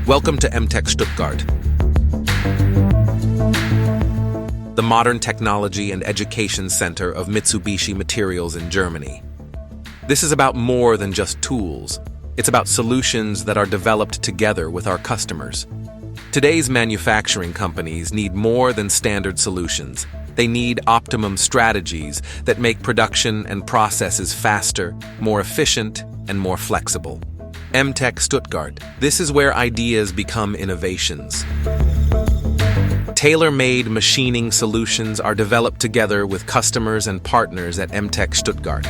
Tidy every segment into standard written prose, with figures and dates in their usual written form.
Welcome to MTEC Stuttgart, the modern technology and education center of Mitsubishi Materials in Germany. This is about more than just tools. It's about solutions that are developed together with our customers. Today's manufacturing companies need more than standard solutions. They need optimum strategies that make production and processes faster, more efficient, and more flexible. MTEC Stuttgart. This is where ideas become innovations. Tailor-made machining solutions are developed together with customers and partners at MTEC Stuttgart.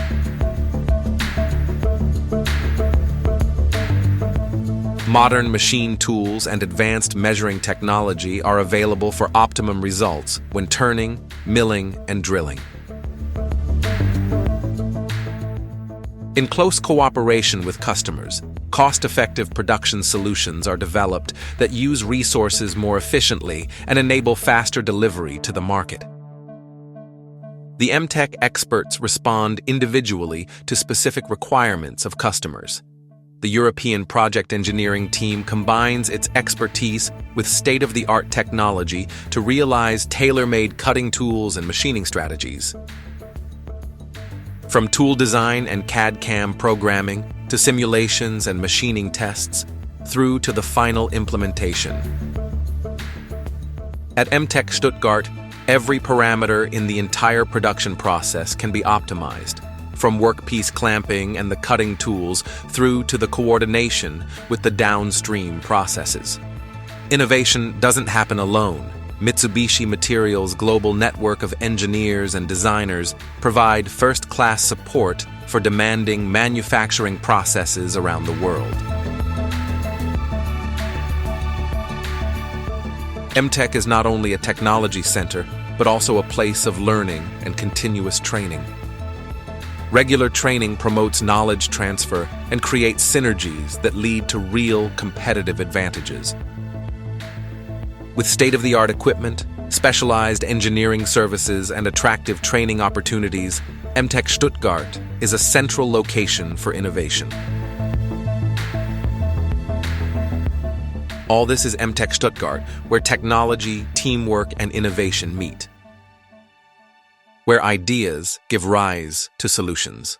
Modern machine tools and advanced measuring technology are available for optimum results when turning, milling, and drilling. In close cooperation with customers, cost-effective production solutions are developed that use resources more efficiently and enable faster delivery to the market. The MTEC experts respond individually to specific requirements of customers. The European project engineering team combines its expertise with state-of-the-art technology to realize tailor-made cutting tools and machining strategies. From tool design and CAD/CAM programming to simulations and machining tests, through to the final implementation. At MTEC Stuttgart, every parameter in the entire production process can be optimized, from workpiece clamping and the cutting tools through to the coordination with the downstream processes. Innovation doesn't happen alone. Mitsubishi Materials' global network of engineers and designers provide first-class support for demanding manufacturing processes around the world. MTEC is not only a technology center, but also a place of learning and continuous training. Regular training promotes knowledge transfer and creates synergies that lead to real competitive advantages. With state-of-the-art equipment, specialized engineering services, and attractive training opportunities, MTEC Stuttgart is a central location for innovation. All this is MTEC Stuttgart, where technology, teamwork, and innovation meet. Where ideas give rise to solutions.